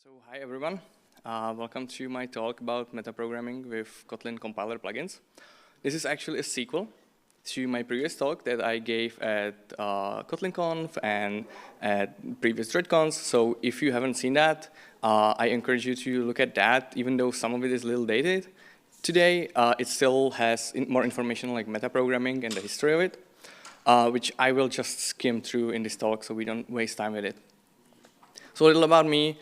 So hi everyone, welcome to my talk about metaprogramming with Kotlin compiler plugins. This is actually a sequel to my previous talk that I gave at KotlinConf and at previous DreadCons. So if you haven't seen that, I encourage you to look at that, even though some of it is a little dated. Today, it still has more information like metaprogramming and the history of it, which I will just skim through in this talk so we don't waste time with it. So a little about me.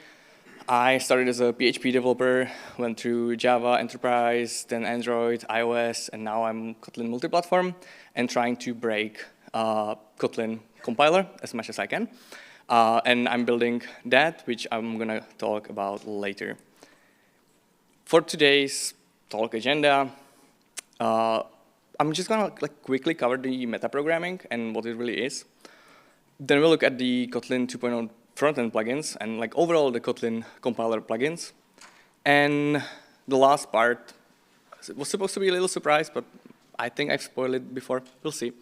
I started as a PHP developer, went through Java, Enterprise, then Android, iOS, and now I'm Kotlin multi-platform and trying to break Kotlin compiler as much as I can. And I'm building that, which I'm going to talk about later. For today's talk agenda, I'm just going to quickly cover the metaprogramming and what it really is. Then we'll look at the Kotlin 2.0 front-end plugins and overall the Kotlin compiler plugins. And the last part was supposed to be a little surprise, but I think I've spoiled it before. We'll see.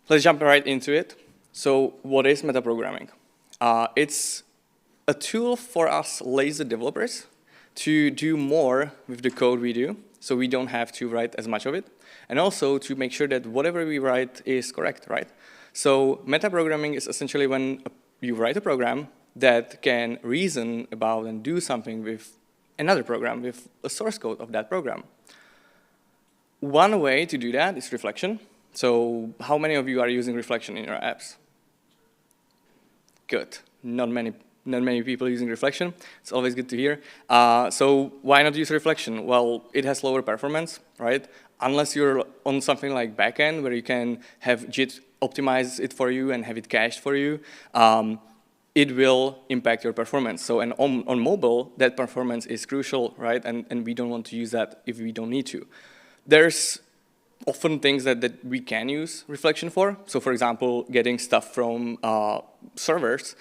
Let's jump right into it. So what is metaprogramming? It's a tool for us lazy developers to do more with the code we do, so we don't have to write as much of it, and also to make sure that whatever we write is correct, right? So metaprogramming is essentially when you write a program that can reason about and do something with another program, with a source code of that program. One way to do that is reflection. So how many of you are using reflection in your apps? Good. Not many people using reflection. It's always good to hear. So why not use reflection? Well, it has lower performance, right? Unless you're on something like backend where you can have JIT optimize it for you and have it cached for you, it will impact your performance. So and on mobile, that performance is crucial, right? And we don't want to use that if we don't need to. There's often things that we can use reflection for. So for example, getting stuff from servers.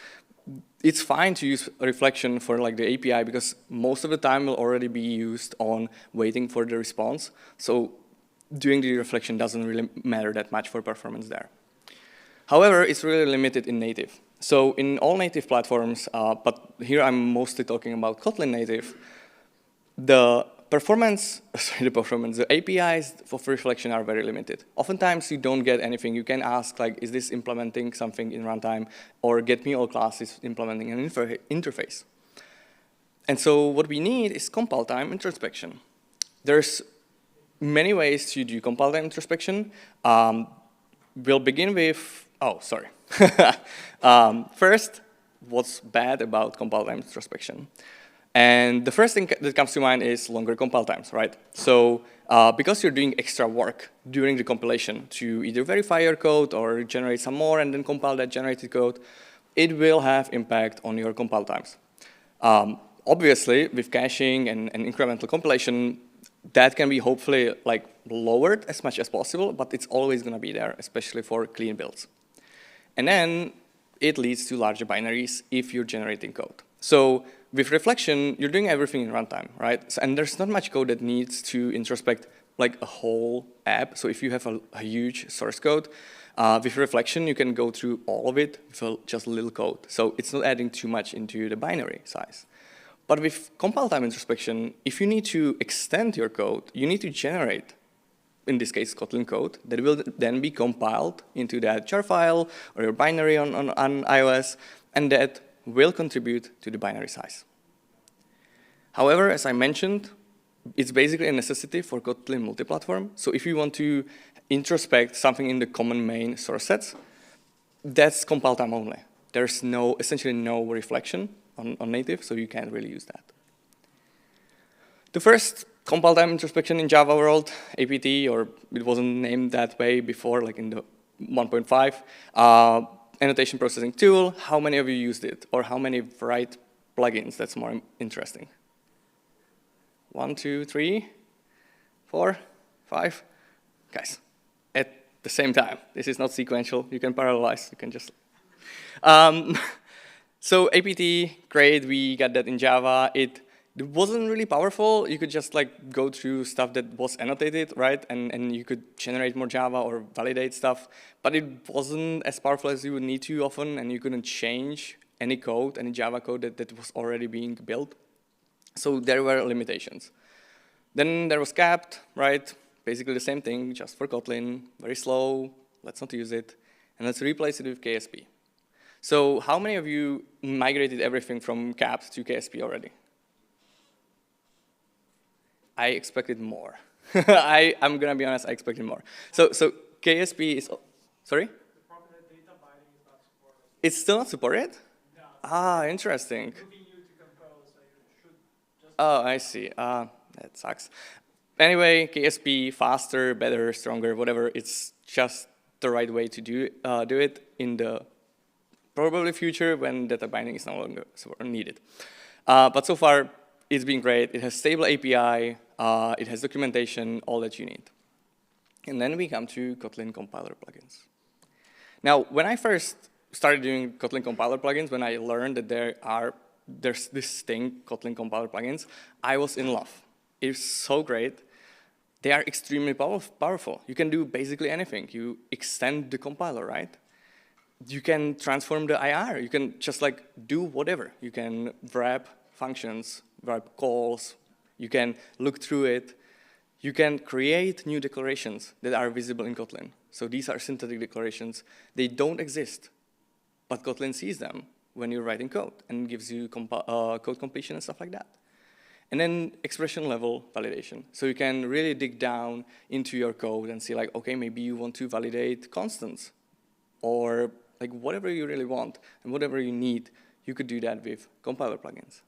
It's fine to use reflection for the API because most of the time will already be used on waiting for the response. So doing the reflection doesn't really matter that much for performance there. However, it's really limited in native. So in all native platforms, but here I'm mostly talking about Kotlin native, the APIs for reflection are very limited. Oftentimes you don't get anything. You can ask is this implementing something in runtime, or get me all classes implementing an interface. And so what we need is compile time introspection. There's many ways to do compile time introspection. We'll begin with, first, what's bad about compile time introspection? And the first thing that comes to mind is longer compile times, right? So because you're doing extra work during the compilation to either verify your code or generate some more and then compile that generated code, it will have impact on your compile times. Obviously, with caching and incremental compilation, that can be hopefully lowered as much as possible, but it's always going to be there, especially for clean builds. And then it leads to larger binaries if you're generating code. So with reflection, you're doing everything in runtime, right? So, and there's not much code that needs to introspect a whole app. So if you have a huge source code, with reflection, you can go through all of it with just a little code. So it's not adding too much into the binary size. But with compile time introspection, if you need to extend your code, you need to generate, in this case, Kotlin code that will then be compiled into that jar file or your binary on iOS, and that will contribute to the binary size. However, as I mentioned, it's basically a necessity for Kotlin multi-platform. So if you want to introspect something in the common main source sets, that's compile time only. There's essentially no reflection on native, so you can't really use that. The first compile time introspection in Java world, APT, or it wasn't named that way before, in the 1.5, annotation processing tool. How many of you used it? Or how many write plugins? That's more interesting. 1, 2, 3, 4, 5. Guys, at the same time. This is not sequential. You can parallelize. You can just... So APT, great. We got that in Java. It wasn't really powerful. You could just go through stuff that was annotated, right? And you could generate more Java or validate stuff. But it wasn't as powerful as you would need to often, and you couldn't change any code, any Java code that was already being built. So there were limitations. Then there was capped, right? Basically the same thing, just for Kotlin, very slow, let's not use it, and let's replace it with KSP. So how many of you migrated everything from capped to KSP already? I expected more. I'm gonna be honest, I expected more. So KSP is, sorry? The problem that data binding is not supported. It's still not supported? No. Ah, interesting. Moving you to compose, so you should just. Oh, I see. That sucks. Anyway, KSP, faster, better, stronger, whatever. It's just the right way to do it in the probably future when data binding is no longer needed. But so far, it's been great. It has stable API. It has documentation, all that you need. And then we come to Kotlin compiler plugins. Now, when I first started doing Kotlin compiler plugins, when I learned that there's this thing, Kotlin compiler plugins, I was in love. It's so great. They are extremely powerful. You can do basically anything. You extend the compiler, right? You can transform the IR. You can just like do whatever. You can wrap functions, wrap calls. You can look through it. You can create new declarations that are visible in Kotlin. So these are synthetic declarations. They don't exist, but Kotlin sees them when you're writing code and gives you code completion and stuff like that. And then expression level validation. So you can really dig down into your code and see like, okay, maybe you want to validate constants or like whatever you really want and whatever you need, you could do that with compiler plugins.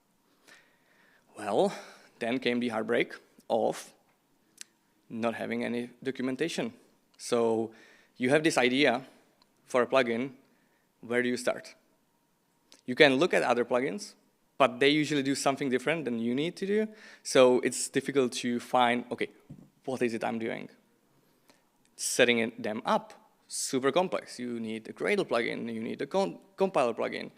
Well, then came the heartbreak of not having any documentation. So you have this idea for a plugin, where do you start? You can look at other plugins, but they usually do something different than you need to do. So it's difficult to find, okay, what is it I'm doing? Setting them up, super complex. You need a Gradle plugin, you need a compiler plugin.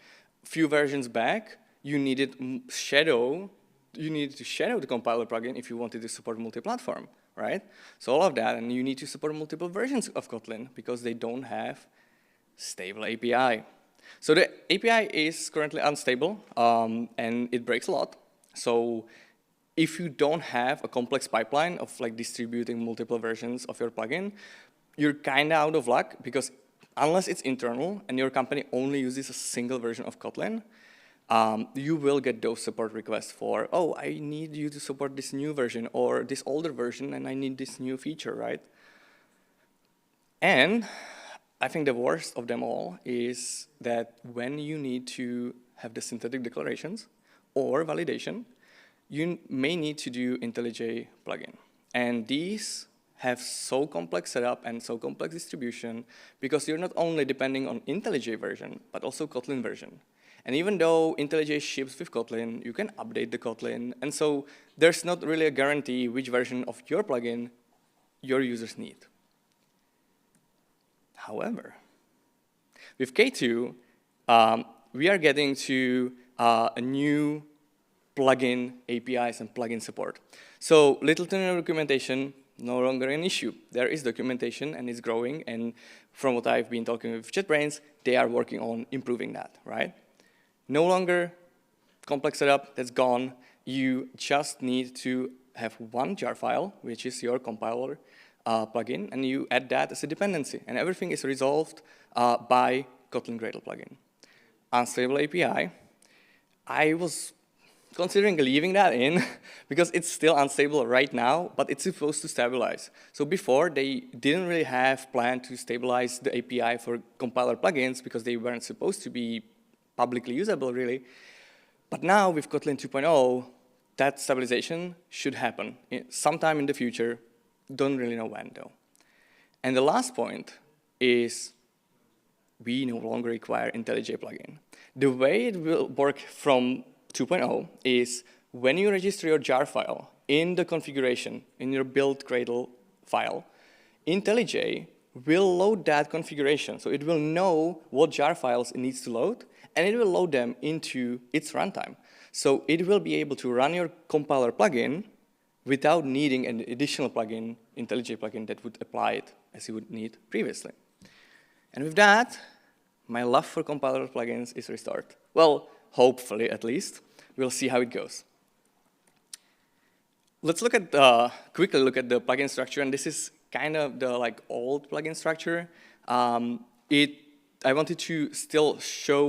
Few versions back, you needed to shadow the compiler plugin if you wanted to support multi-platform, right? So all of that, and you need to support multiple versions of Kotlin because they don't have stable API. So the API is currently unstable, and it breaks a lot. So if you don't have a complex pipeline of like distributing multiple versions of your plugin, you're kind of out of luck because unless it's internal and your company only uses a single version of Kotlin, you will get those support requests for, oh, I need you to support this new version or this older version and I need this new feature, right? And I think the worst of them all is that when you need to have the synthetic declarations or validation, you may need to do IntelliJ plugin. And these have so complex setup and so complex distribution because you're not only depending on IntelliJ version, but also Kotlin version. And even though IntelliJ ships with Kotlin, you can update the Kotlin. And so there's not really a guarantee which version of your plugin your users need. However, with K2, we are getting to a new plugin APIs and plugin support. So little to no documentation, no longer an issue. There is documentation and it's growing. And from what I've been talking with JetBrains, they are working on improving that, right? No longer complex setup, that's gone. You just need to have one jar file, which is your compiler plugin, and you add that as a dependency. And everything is resolved by Kotlin Gradle plugin. Unstable API, I was considering leaving that in because it's still unstable right now, but it's supposed to stabilize. So before, they didn't really have plan to stabilize the API for compiler plugins because they weren't supposed to be publicly usable, really. But now with Kotlin 2.0, that stabilization should happen sometime in the future. Don't really know when, though. And the last point is we no longer require IntelliJ plugin. The way it will work from 2.0 is when you register your jar file in the configuration, in your build Gradle file, IntelliJ will load that configuration. So it will know what jar files it needs to load, and it will load them into its runtime. So it will be able to run your compiler plugin without needing an additional plugin, IntelliJ plugin, that would apply it as you would need previously. And with that, my love for compiler plugins is restored. Well, hopefully at least. We'll see how it goes. Let's look at quickly look at the plugin structure, and this is kind of the old plugin structure. I wanted to still show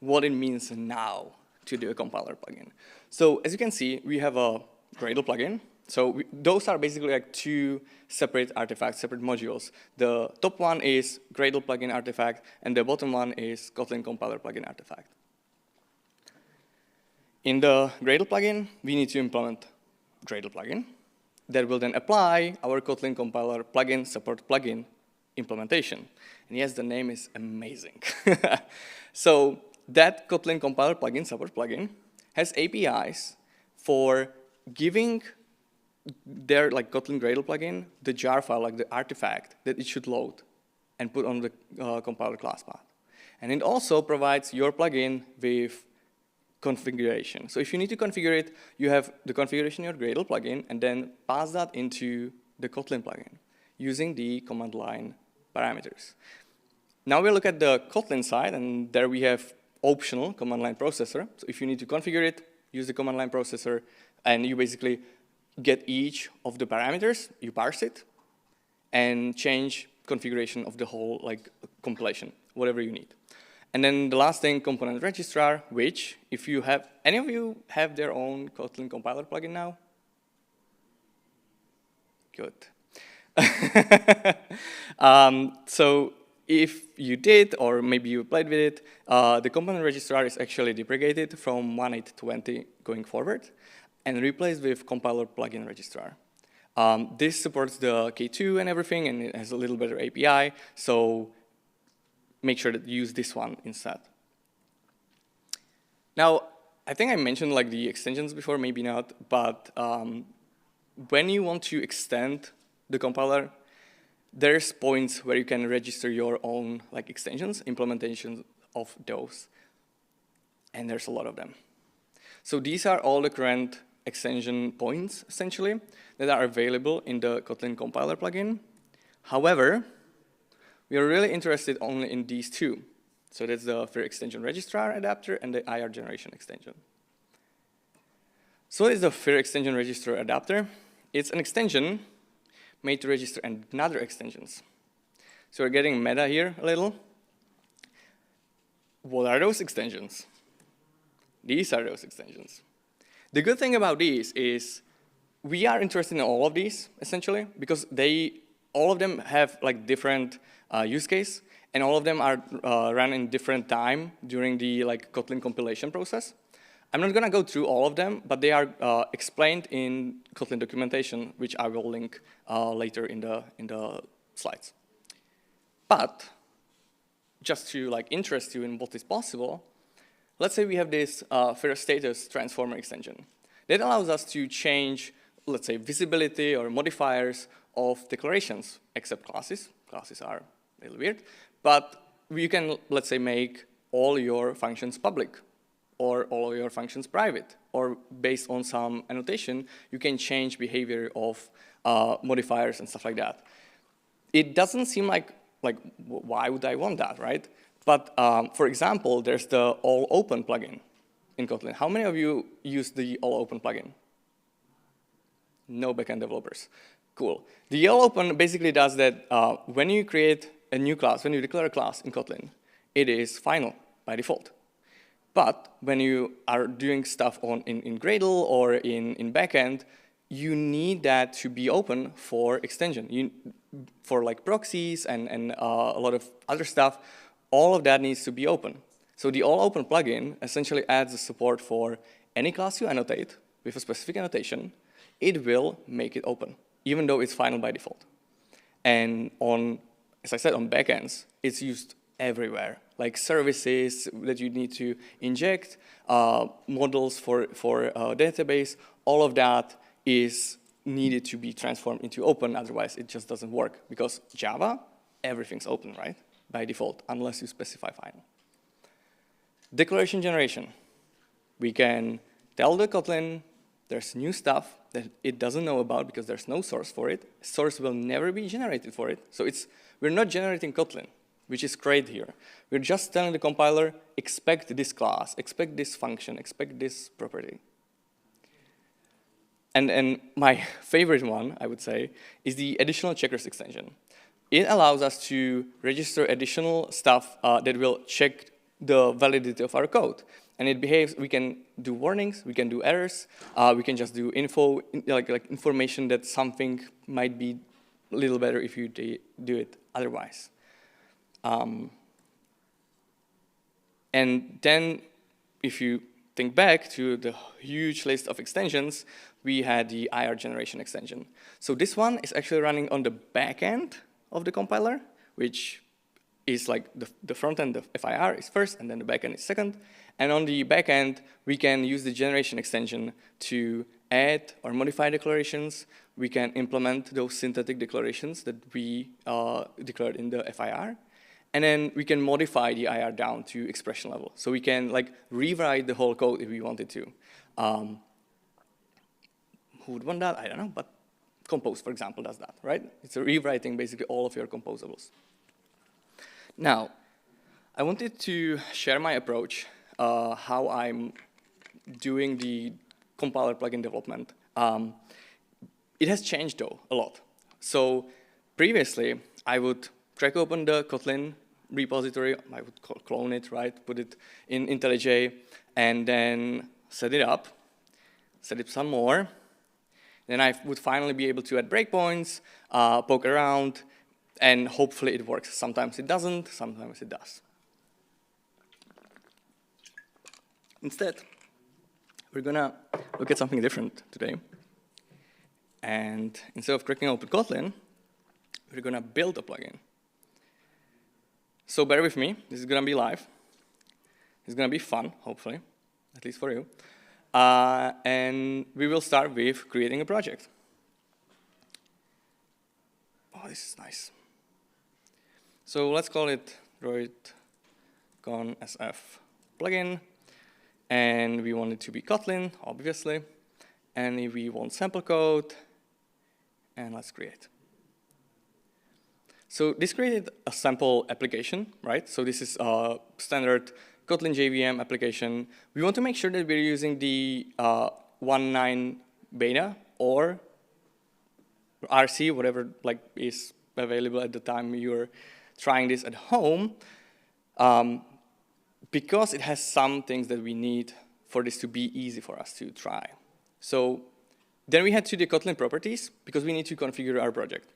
what it means now to do a compiler plugin. So as you can see, we have a Gradle plugin. So those are basically two separate artifacts, separate modules. The top one is Gradle plugin artifact, and the bottom one is Kotlin compiler plugin artifact. In the Gradle plugin, we need to implement Gradle plugin that will then apply our Kotlin compiler plugin support plugin implementation. And yes, the name is amazing. So that Kotlin compiler plugin support plugin has APIs for giving their Kotlin Gradle plugin the jar file, the artifact that it should load and put on the compiler class path. And it also provides your plugin with configuration. So if you need to configure it, you have the configuration in your Gradle plugin and then pass that into the Kotlin plugin using the command line parameters. Now we'll look at the Kotlin side, and there we have optional command line processor. So if you need to configure it, use the command line processor, and you basically get each of the parameters, you parse it, and change configuration of the whole compilation, whatever you need. And then the last thing, component registrar, which if you have, any of you have their own Kotlin compiler plugin now? Good. So if you did, or maybe you played with it, the component registrar is actually deprecated from 1.8.20 going forward and replaced with compiler plugin registrar. This supports the K2 and everything, and it has a little better API, so make sure that you use this one instead. Now, I think I mentioned the extensions before, maybe not, but when you want to extend the compiler, there's points where you can register your own extensions, implementations of those, and there's a lot of them. So these are all the current extension points, essentially, that are available in the Kotlin compiler plugin. However, we are really interested only in these two. So that's the Fir extension registrar adapter and the IR generation extension. So what is the Fir extension registrar adapter? It's an extension made to register another extensions. So we're getting meta here a little. What are those extensions? These are those extensions. The good thing about these is we are interested in all of these, essentially, because all of them have different use case, and all of them are run in different time during the Kotlin compilation process. I'm not going to go through all of them, but they are explained in Kotlin documentation, which I will link later in the slides. But just to interest you in what is possible, let's say we have this Fir status transformer extension that allows us to change, let's say, visibility or modifiers of declarations, except classes. Classes are a little weird, but you can, let's say, make all your functions public, or all your functions private, or based on some annotation, you can change behavior of modifiers and stuff like that. It doesn't seem like why would I want that, right? But for example, there's the all open plugin in Kotlin. How many of you use the all open plugin? No backend developers. Cool. The all open basically does that when you create a new class, when you declare a class in Kotlin, it is final by default. But when you are doing stuff in Gradle or in backend, you need that to be open for extension. For proxies and a lot of other stuff, all of that needs to be open. So the all open plugin essentially adds the support for any class you annotate with a specific annotation. It will make it open, even though it's final by default. And as I said, on backends, it's used everywhere, like services that you need to inject, models for a database, all of that is needed to be transformed into open, otherwise it just doesn't work. Because Java, everything's open, right? By default, unless you specify final. Declaration generation. We can tell the Kotlin there's new stuff that it doesn't know about because there's no source for it. Source will never be generated for it. So we're not generating Kotlin. which is great here. We're just telling the compiler, expect this class, expect this function, expect this property. And my favorite one, I would say, is the additional checkers extension. It allows us to register additional stuff that will check the validity of our code. And it behaves, we can do warnings, we can do errors, we can just do info, like information that something might be a little better if you do it otherwise. And then if you think back to the huge list of extensions, we had the IR generation extension. So this one is actually running on the back end of the compiler, which is like the front end of FIR is first, and then the back end is second. And on the back end, we can use the generation extension to add or modify declarations. We can implement those synthetic declarations that we declared in the FIR. And then we can modify the IR down to expression level. So we can like rewrite the whole code if we wanted to. Who would want that? I don't know, but Compose, for example, does that, right? It's rewriting basically all of your composables. Now, I wanted to share my approach, how I'm doing the compiler plugin development. It has changed, though, a lot. So previously, I would crack open the Kotlin repository. I would clone it, right? Put it in IntelliJ, and then set it up, set it some more. Then I would finally be able to add breakpoints, poke around, and hopefully it works. Sometimes it doesn't, sometimes it does. Instead, we're gonna look at something different today. And instead of cracking open Kotlin, we're gonna build a plugin. So bear with me, this is gonna be live. It's gonna be fun, hopefully, at least for you. And we will start with creating a project. Oh, this is nice. So let's call it droid-con sf plugin. And we want it to be Kotlin, obviously. And if we want sample code, and let's create. So this created a sample application, right? So this is a standard Kotlin JVM application. We want to make sure that we're using the 1.9 beta or RC, whatever like is available at the time you're trying this at home, because it has some things that we need for this to be easy for us to try. So then we head to the Kotlin properties because we need to configure our project.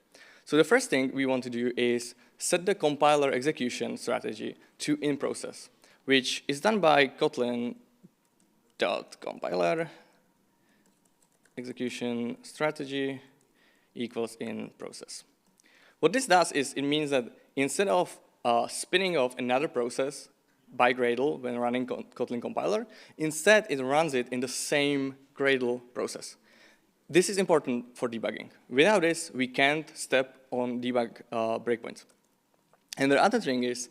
So the first thing we want to do is set the compiler execution strategy to in process, which is done by Kotlin.compiler execution strategy equals in process. What this does is it means that instead of spinning off another process by Gradle when running Kotlin compiler, instead it runs it in the same Gradle process. This is important for debugging. Without this, we can't step on debug breakpoints. And the other thing is,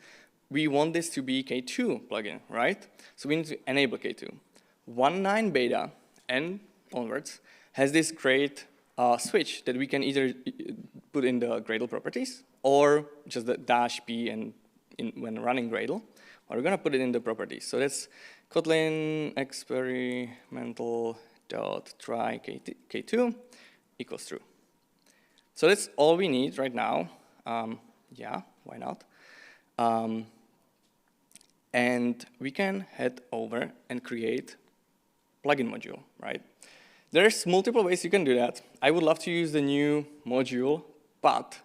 we want this to be K2 plugin, right? So we need to enable K2. 1.9 beta and onwards has this great switch that we can either put in the Gradle properties or just the -p and when running Gradle, or we're gonna put it in the properties. So that's Kotlin experimental.try K2 equals true. So that's all we need right now. Yeah, why not? And we can head over and create plugin module, right? There's multiple ways you can do that. I would love to use the new module, but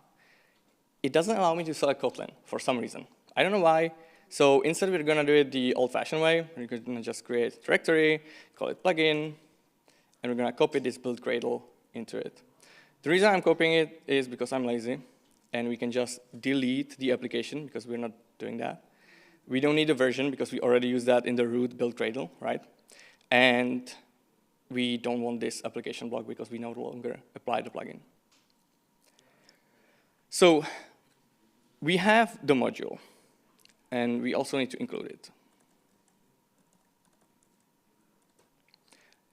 it doesn't allow me to select Kotlin for some reason. I don't know why. So instead, we're gonna do it the old-fashioned way. We're gonna just create a directory, call it plugin, and we're gonna copy this build Gradle into it. The reason I'm copying it is because I'm lazy, and we can just delete the application because we're not doing that. We don't need a version because we already use that in the root build Gradle, right? And we don't want this application block because we no longer apply the plugin. So we have the module, and we also need to include it.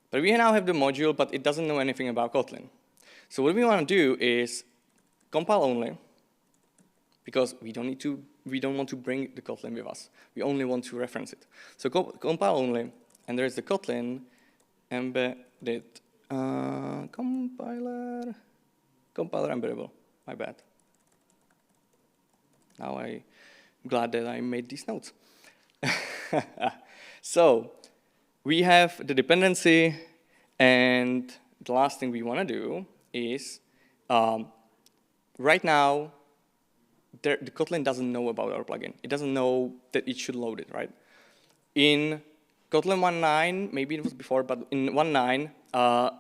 But we now have the module, but it doesn't know anything about Kotlin. So what we want to do is compile only, because we don't need to we don't want to bring the Kotlin with us. We only want to reference it. So compile only, and there's the Kotlin embedded compiler embeddable. My bad. Now I'm glad that I made these notes. So we have the dependency, and the last thing we want to do is right now, the Kotlin doesn't know about our plugin. It doesn't know that it should load it, right? In Kotlin 1.9, maybe it was before, but in 1.9,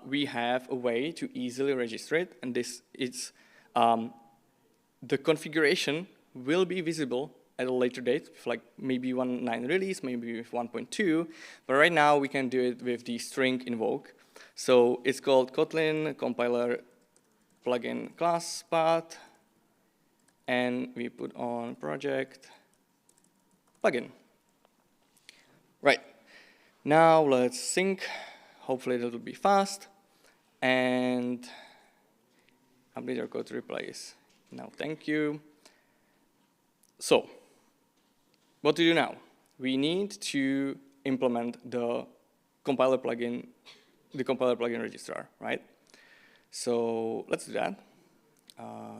we have a way to easily register it, and this is the configuration will be visible at a later date, like maybe 1.9 release, maybe with 1.2, but right now we can do it with the string invoke. So it's called Kotlin compiler plugin class path, and we put on project plugin. Right, now let's sync. Hopefully that will be fast, and update our code to replace. Now, thank you. So, what to do now? We need to implement the compiler plugin registrar, right? So let's do that.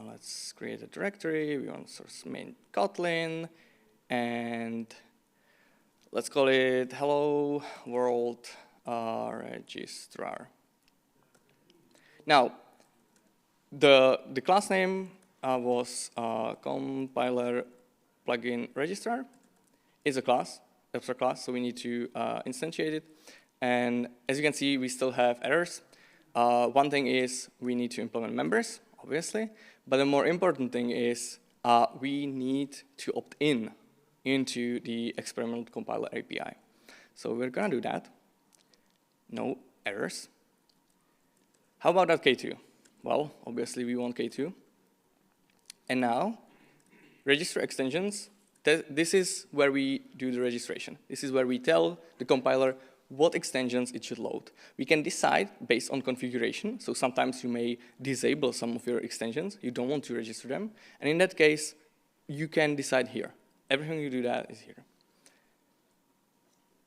Let's create a directory. We want source main Kotlin, and let's call it hello world registrar. Now, the class name was compiler plugin registrar. Is a class, abstract class, so we need to instantiate it. And as you can see, we still have errors. One thing is we need to implement members, obviously, but the more important thing is we need to opt in into the experimental compiler API. So we're gonna do that. No errors. How about that K2? Well, obviously we want K2. And now, register extensions. This is where we do the registration. This is where we tell the compiler what extensions it should load. We can decide based on configuration. So sometimes you may disable some of your extensions. You don't want to register them. And in that case, you can decide here. Everything you do that is here.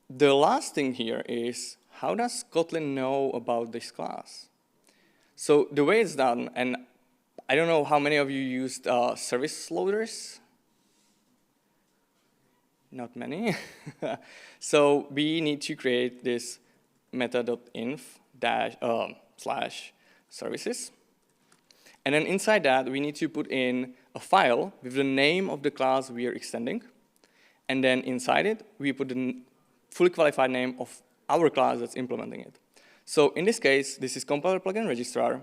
The last thing here is, how does Kotlin know about this class? So the way it's done, and I don't know how many of you used service loaders. Not many. So we need to create this meta.inf / services. And then inside that, we need to put in a file with the name of the class we are extending. And then inside it, we put the fully qualified name of our class that's implementing it. So in this case, this is compiler plugin registrar.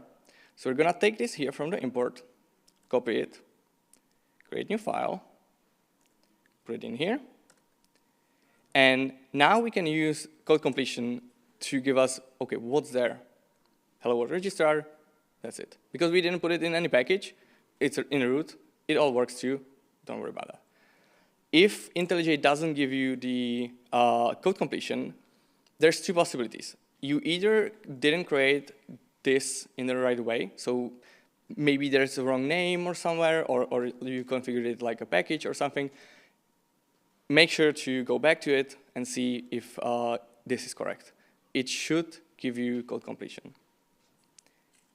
So we're going to take this here from the import, copy it, create new file, put it in here. And now we can use code completion to give us, OK, what's there? Hello world registrar, that's it. Because we didn't put it in any package, it's in a root, it all works too, don't worry about that. If IntelliJ doesn't give you the code completion, there's two possibilities. You either didn't create this in the right way, so maybe there's a wrong name or somewhere, or you configured it like a package or something. Make sure to go back to it and see if this is correct. It should give you code completion.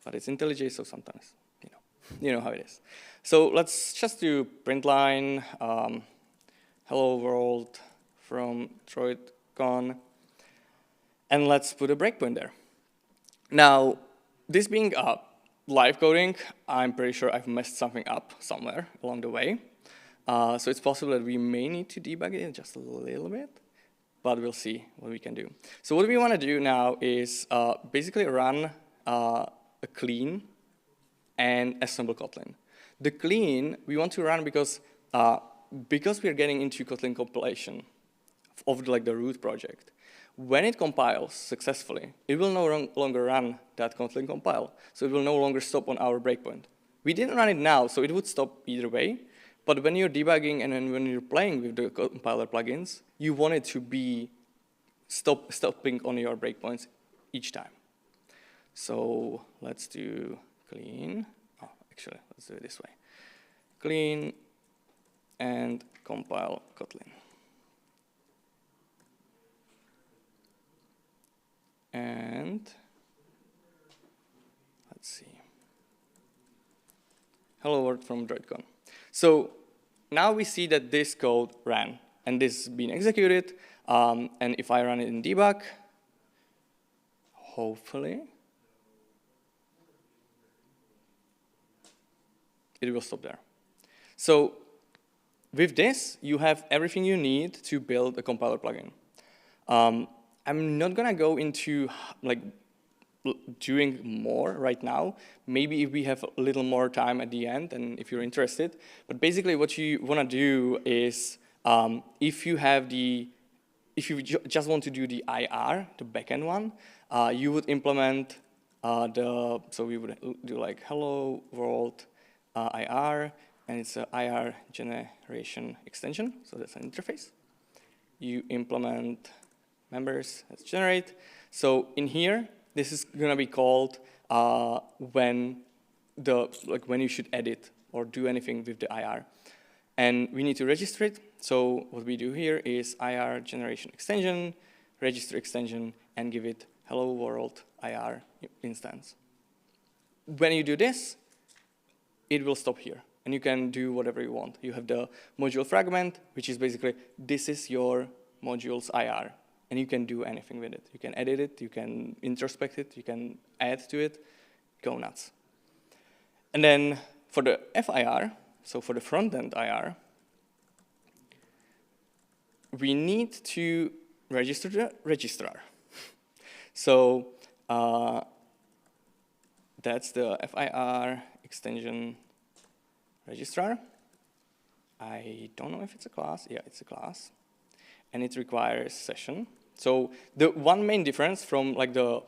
But it's IntelliJ, so sometimes, you know how it is. So let's just do print line, hello world from DroidCon, and let's put a breakpoint there. Now, this being live coding, I'm pretty sure I've messed something up somewhere along the way. So it's possible that we may need to debug it just a little bit, but we'll see what we can do. So what we want to do now is basically run a clean and assemble Kotlin. The clean we want to run because we are getting into Kotlin compilation of the root project. When it compiles successfully, it will no longer run that Kotlin compile. So it will no longer stop on our breakpoint. We didn't run it now, so it would stop either way. But when you're debugging and when you're playing with the compiler plugins, you want it to be stopping on your breakpoints each time. So let's do clean. Oh, actually, let's do it this way. Clean and compile Kotlin. And let's see. Hello world from DroidCon. So now we see that this code ran, and this is being executed. And if I run it in debug, hopefully, it will stop there. So with this, you have everything you need to build a compiler plugin. I'm not gonna go into like doing more right now. Maybe if we have a little more time at the end, and if you're interested. But basically, what you wanna do is, if you just want to do the IR, the backend one, you would implement so we would do like hello world IR, and it's a IR generation extension, so that's an interface. You implement members, let's generate. So in here, this is gonna be called when you should edit or do anything with the IR. And we need to register it. So what we do here is IR generation extension, register extension, and give it hello world IR instance. When you do this, it will stop here. And you can do whatever you want. You have the module fragment, which is basically, this is your module's IR. And you can do anything with it. You can edit it, you can introspect it, you can add to it, go nuts. And then for the FIR, so for the front-end IR, we need to register the registrar. So that's the FIR extension registrar. I don't know if it's a class. Yeah, it's a class. And it requires session. So the one main difference from like the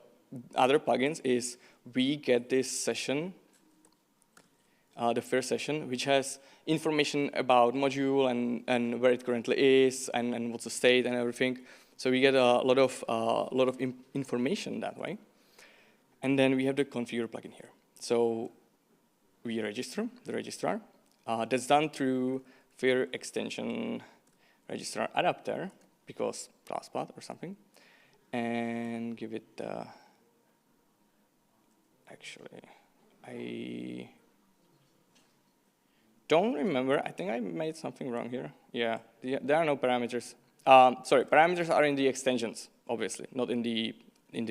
other plugins is we get this session, the first session, which has information about module and where it currently is and what's the state and everything. So we get a lot of information that way. And then we have the configure plugin here. So we register the registrar. That's done through FIR extension registrar adapter, because class path or something, and give it, actually, I don't remember. I think I made something wrong here. Yeah, there are no parameters. Sorry, parameters are in the extensions, obviously, not in the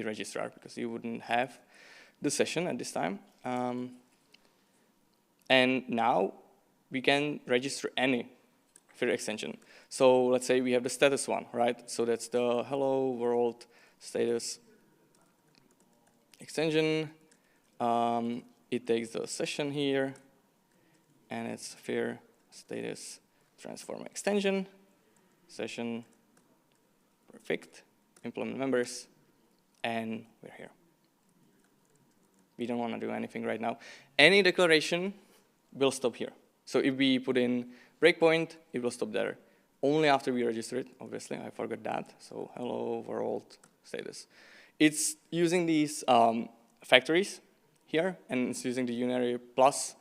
registrar, because you wouldn't have the session at this time. And now we can register any FIR extension. So let's say we have the status one, right? So that's the hello world status extension. It takes the session here, and it's FIR status transform extension, session, perfect, implement members, and we're here. We don't want to do anything right now. Any declaration will stop here. So if we put in breakpoint, it will stop there. Only after we register it, obviously, I forgot that. So hello world status. It's using these factories here, and it's using the unary plus.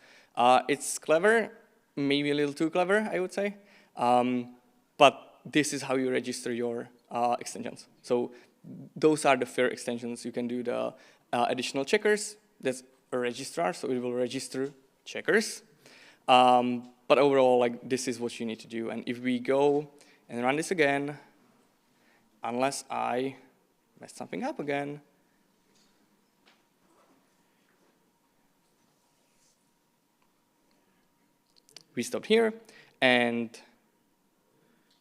It's clever, maybe a little too clever, I would say. But this is how you register your extensions. So those are the FIR extensions. You can do the additional checkers. That's a registrar, so it will register checkers. But overall, like, this is what you need to do. And if we go and run this again, unless I mess something up again, we stopped here. And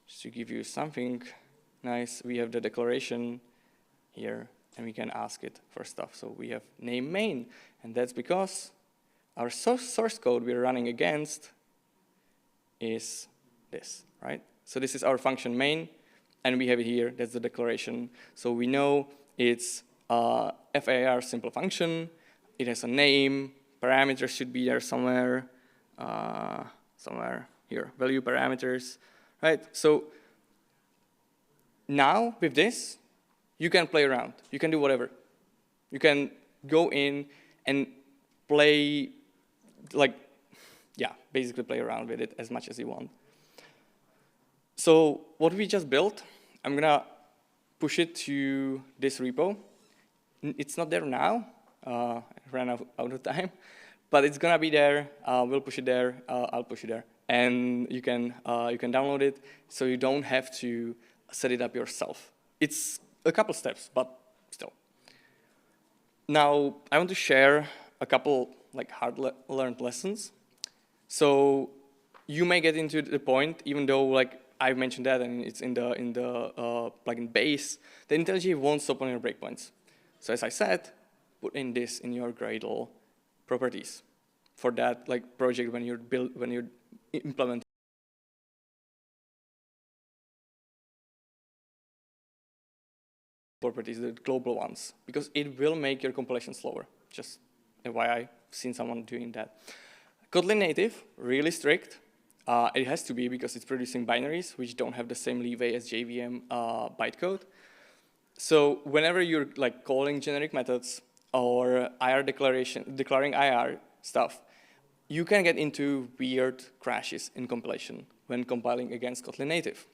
just to give you something nice, we have the declaration here, and we can ask it for stuff. So we have name main, and that's because our source code we're running against is this, right? So this is our function main, and we have it here. That's the declaration. So we know it's FAR simple function. It has a name. Parameters should be there somewhere. Somewhere here, value parameters, right? So now with this, you can play around. You can do whatever. You can go in and play, like, yeah, basically play around with it as much as you want. So what we just built, I'm gonna push it to this repo. It's not there now. I ran out of time, but it's gonna be there. We'll push it there. I'll push it there, and you can download it, so you don't have to set it up yourself. It's a couple steps, but still. Now I want to share a couple like hard-learned lessons. So you may get into the point, even though like I've mentioned that and it's in the plugin base, the IntelliJ won't stop on your breakpoints. So as I said, put in this in your Gradle properties for that like project when you're implementing properties, the global ones, because it will make your compilation slower. Just why I've seen someone doing that. Kotlin native, really strict. It has to be because it's producing binaries which don't have the same leeway as JVM bytecode. So whenever you're like calling generic methods or IR declaring IR stuff, you can get into weird crashes in compilation when compiling against Kotlin native.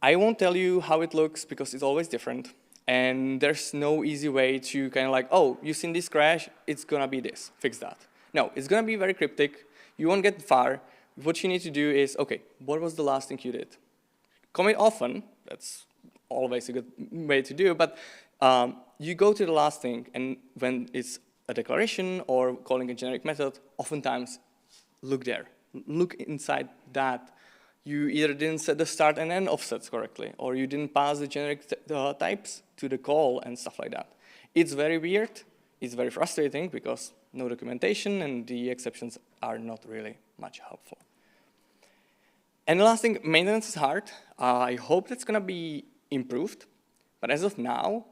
I won't tell you how it looks because it's always different. And there's no easy way to kind of like, oh, you've seen this crash, it's gonna be this, fix that. No, it's gonna be very cryptic. You won't get far. What you need to do is, okay, what was the last thing you did? Commit often, that's always a good way to do, but you go to the last thing, and when it's a declaration or calling a generic method, oftentimes look there. Look inside that. You either didn't set the start and end offsets correctly, or you didn't pass the generic types to the call and stuff like that. It's very weird. It's very frustrating because no documentation and the exceptions are not really much helpful. And the last thing, maintenance is hard. I hope that's gonna be improved, but as of now,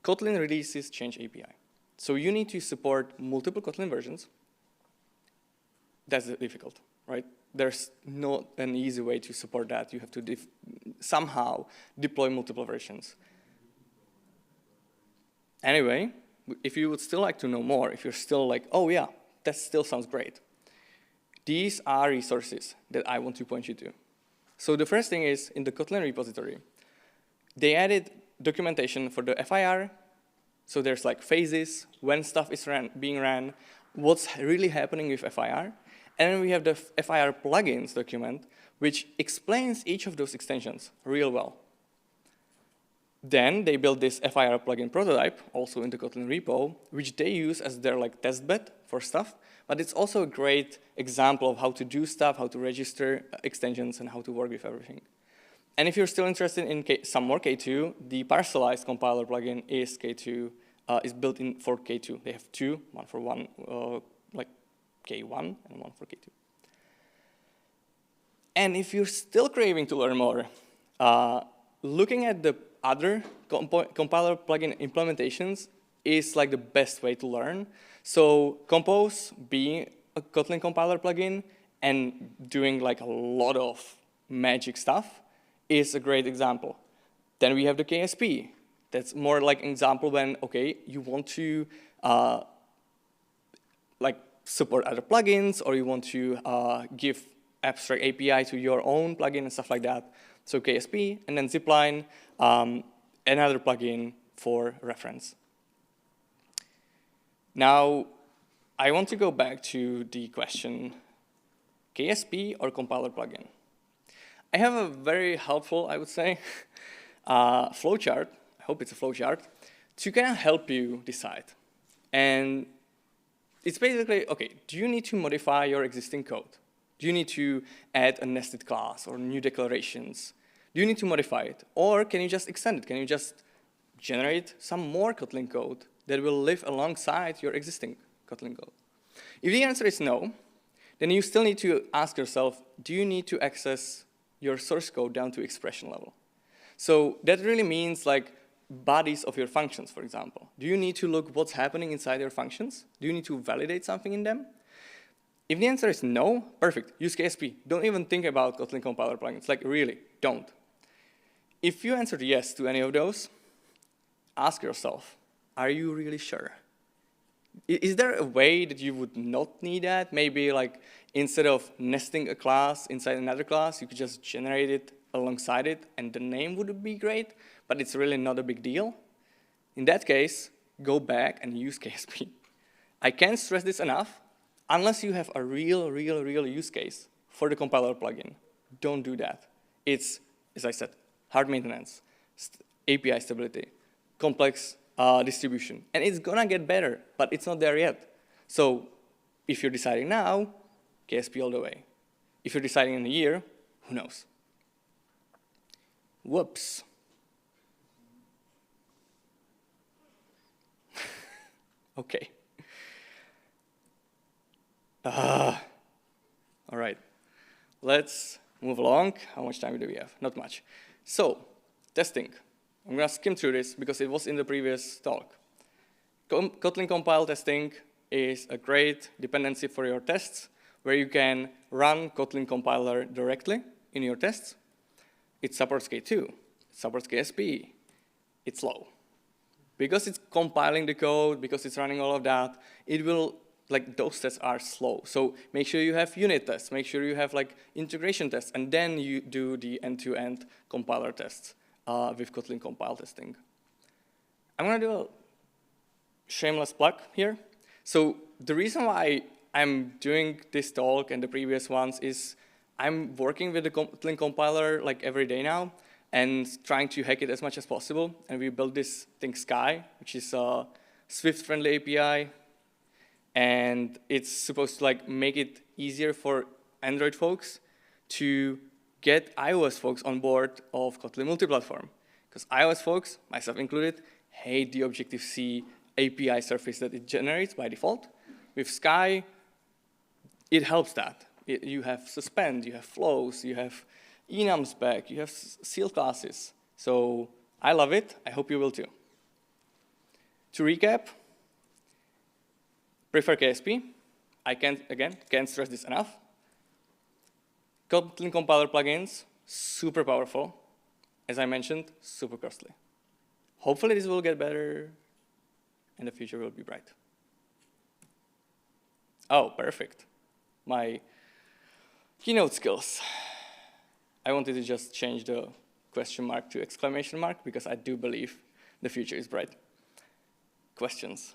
Kotlin releases change API. So you need to support multiple Kotlin versions. That's difficult, right? There's not an easy way to support that. You have to somehow deploy multiple versions. Anyway, if you would still like to know more, if you're still like, oh yeah, that still sounds great, these are resources that I want to point you to. So the first thing is in the Kotlin repository, they added documentation for the FIR. So there's like phases, when stuff is being ran, what's really happening with FIR. And then we have the FIR plugins document, which explains each of those extensions real well. Then they built this FIR plugin prototype, also in the Kotlin repo, which they use as their like test bed for stuff. But it's also a great example of how to do stuff, how to register extensions, and how to work with everything. And if you're still interested in some more K2, the parcelized compiler plugin is K2, is built in for K2. They have two, one for like K1 and one for K2. And if you're still craving to learn more, looking at the other compiler plugin implementations is like the best way to learn. So Compose being a Kotlin compiler plugin and doing like a lot of magic stuff is a great example. Then we have the KSP. That's more like an example when, okay, you want to like support other plugins, or you want to give abstract API to your own plugin and stuff like that. So KSP, and then Zipline, another plugin for reference. Now, I want to go back to the question, KSP or compiler plugin? I have a very helpful, I would say, flowchart, I hope it's a flowchart, to kind of help you decide. And it's basically, okay, do you need to modify your existing code? Do you need to add a nested class or new declarations? Do you need to modify it? Or can you just extend it? Can you just generate some more Kotlin code that will live alongside your existing Kotlin code? If the answer is no, then you still need to ask yourself, do you need to access your source code down to expression level? So that really means like bodies of your functions, for example. Do you need to look what's happening inside your functions? Do you need to validate something in them? If the answer is no, perfect, use KSP. Don't even think about Kotlin compiler plugins, like really, don't. If you answered yes to any of those, ask yourself, are you really sure? Is there a way that you would not need that? Maybe like instead of nesting a class inside another class, you could just generate it alongside it, and the name would be great, but it's really not a big deal. In that case, go back and use KSP. I can't stress this enough. Unless you have a real use case for the compiler plugin, don't do that. It's, as I said, hard maintenance, API stability, complex distribution. And it's gonna get better, but it's not there yet. So if you're deciding now, KSP all the way. If you're deciding in a year, who knows? Whoops. Okay. All right, let's move along. How much time do we have? Not much. So, testing. I'm going to skim through this because it was in the previous talk. Kotlin compile testing is a great dependency for your tests where you can run Kotlin compiler directly in your tests. It supports K2, it supports KSP. It's slow. Because it's compiling the code, because it's running all of that, it will, like those tests are slow. So make sure you have unit tests, make sure you have like integration tests, and then you do the end-to-end compiler tests with Kotlin compile testing. I'm gonna do a shameless plug here. So the reason why I'm doing this talk and the previous ones is I'm working with the Kotlin compiler like every day now and trying to hack it as much as possible. And we built this thing Sky, which is a Swift-friendly API. And it's supposed to like make it easier for Android folks to get iOS folks on board of Kotlin multi-platform. Because iOS folks, myself included, hate the Objective-C API surface that it generates by default. With Sky, it helps that. You have suspend, you have flows, you have enum spec, you have seal classes. So I love it. I hope you will too. To recap, prefer KSP. I can't stress this enough. Kotlin compiler plugins, super powerful. As I mentioned, super costly. Hopefully this will get better and the future will be bright. Oh, perfect. My keynote skills. I wanted to just change the question mark to exclamation mark because I do believe the future is bright. Questions?